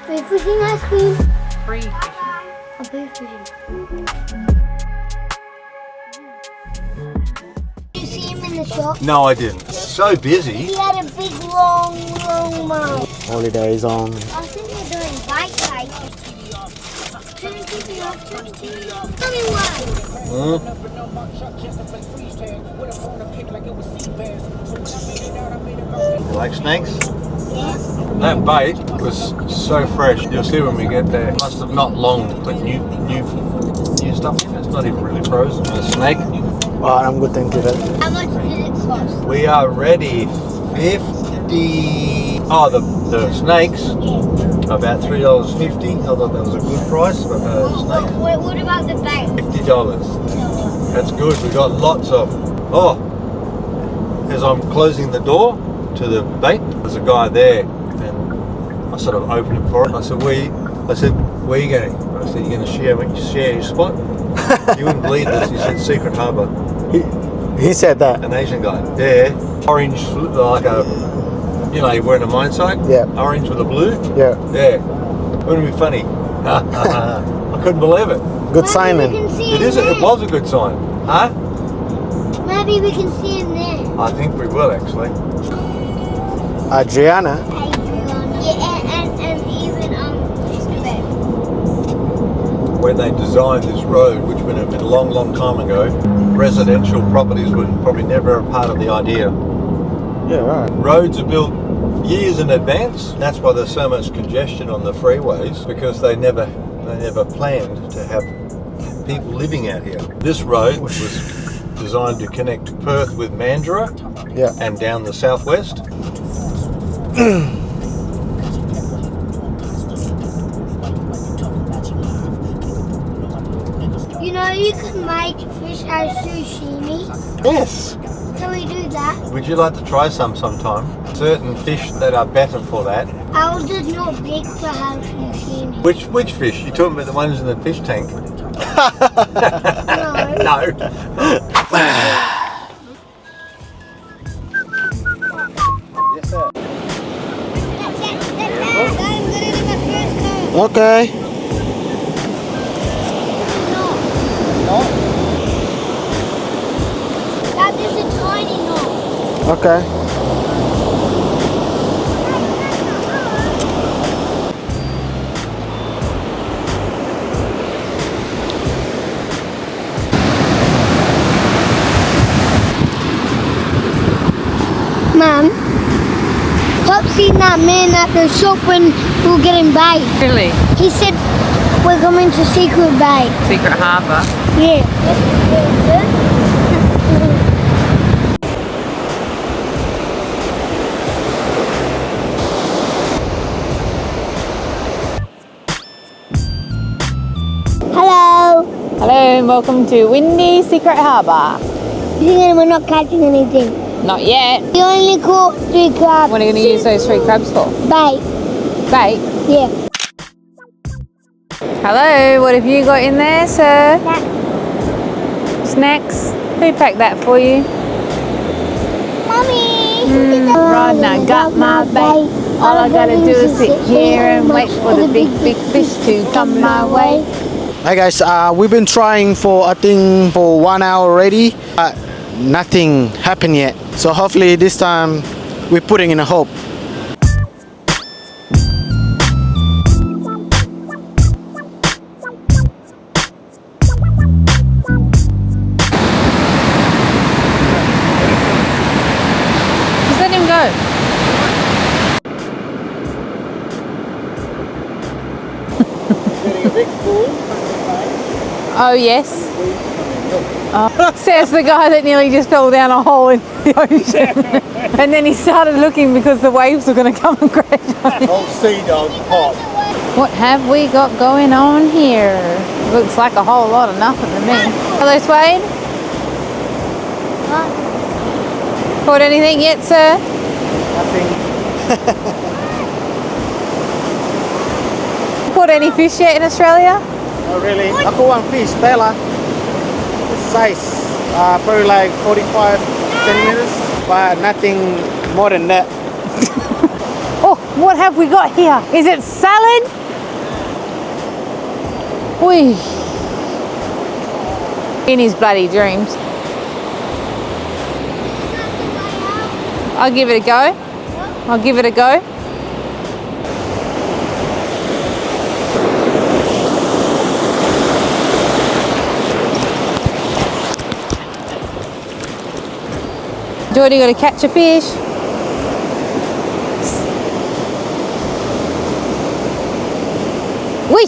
Free fishing ice cream. Free fishing. Oh, free fishing. Did you see him in the shop? No, I didn't. So busy. He had a big, long mouth. Holidays on. I think they're doing bike races. Tell me why. You like snakes? Yes. That bait was so fresh. You'll see when we get there. Must have not long put new stuff in. It's not even really frozen. A snake. Alright, I'm good, thank you. How much did it cost? We are ready. 50. Oh, the snakes. Yeah. About $3.50. I thought that was a good price for a snake. What about the bait? $50. That's good. We got lots of. Oh, as I'm closing the door to the bait, there's a guy there, and I sort of opened it for it. I said, where are you going? I said, you're going to share your spot? You wouldn't believe this. He said Secret Harbour. He said that. An Asian guy. There, orange, like a, you're wearing a mine site. Yeah. Orange with a blue. Yeah. Yeah. Wouldn't it be funny? I couldn't believe it. Good sign then. It was a good sign. Huh? Maybe we can see him there. I think we will actually. Adriana. Yeah, and even Tibet. When they designed this road, which would have been a long, long time ago, residential properties were probably never a part of the idea. Yeah, right. Roads are built years in advance. That's why there's so much congestion on the freeways, because they never planned to have people living out here. This road was designed to connect Perth with Mandurah, Yeah. and down the southwest. You can make fish as sushi. Yes. Can we do that? Would you like to try some sometime? Certain fish that are better for that. I'll just not big to have sushi. Which fish? You talking about the ones in the fish tank? No. No. Yes, sir. Okay. That is a tiny knot. Okay. Mum, Pop seen that man at the shop when we were getting bait. Really? He said we're coming to Secret Bay. Secret Harbour. Yeah. Hello. Hello and welcome to Windy Secret Harbour. We're not catching anything. Not yet. We only caught 3 crabs. What are you going to use those 3 crabs for? Bait. Bait? Yeah. Hello, what have you got in there, sir? Snacks. Snacks? Who packed that for you? Mommy. Right now, got my bait. All I gotta do is sit here and wait for the big fish to come my way. Hi guys, we've been trying for 1 hour already, but nothing happened yet. So hopefully this time we're putting in a hope. Just let him go. Oh yes. Oh. Says the guy that nearly just fell down a hole in the ocean. And then he started looking because the waves were going to come and crash on him. Old sea dog pop. What have we got going on here? Looks like a whole lot of nothing to me. Hello, Swade. Caught anything yet, sir? Nothing. Caught any fish yet in Australia? Oh really? I caught one fish, Bella. This size, probably like 45 centimeters, but nothing more than that. Oh, What have we got here? Is it salad? Oi. In his bloody dreams. I'll give it a go. I'll give it a go. Geordie got to catch a fish. Whee!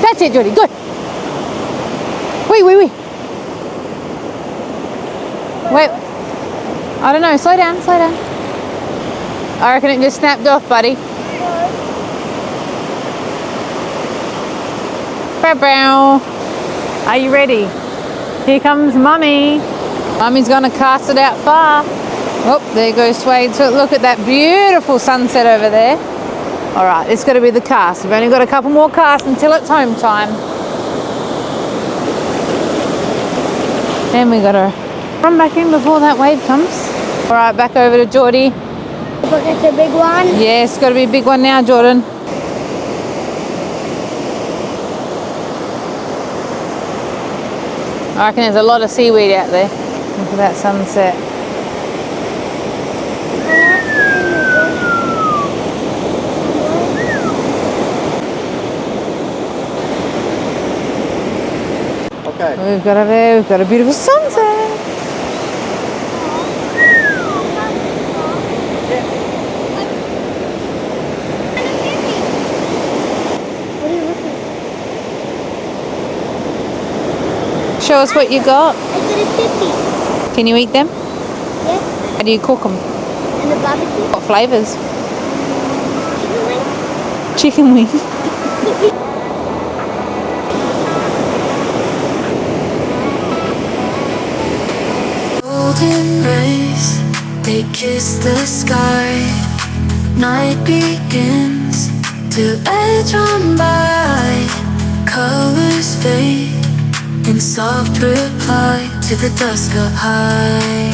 That's it, Geordie, go! Wait. Wait. I don't know, slow down. I reckon it just snapped off, buddy. Bow. Are you ready? Here comes Mummy. Mummy's gonna cast it out far. Oh, there goes Swade. So look at that beautiful sunset over there. All right, it's got to be the cast. We've only got a couple more casts until it's home time. Then we got to run back in before that wave comes. All right, back over to Geordie. Look at the big one. Yes, got to be a big one now, Jordan. I reckon there's a lot of seaweed out there. Look at that sunset. Okay. We've got a beautiful sunset. What are you looking at? Show us what you got. I got a chippy. Can you eat them? Yes. How do you cook them? And the barbecue. What flavours? Chicken wing. Chicken wing. Golden rays, they kiss the sky. Night begins to edge on by. Colors fade in soft reply to the dusk up high.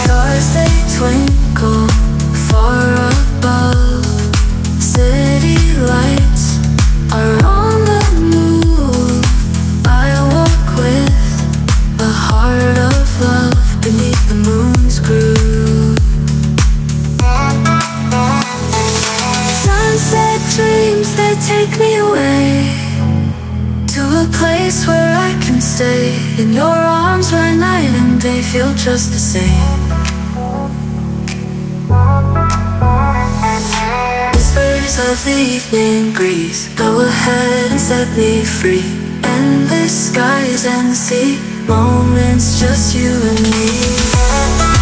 Stars they twinkle far above. City lights are on the move. I walk with a heart of love beneath the moon's groove. Sunset dreams, they take me away to a place where I can stay in your arms where night and day feel just the same. Whispers of the evening breeze, go ahead and set me free. Endless skies and sea, moments just you and me.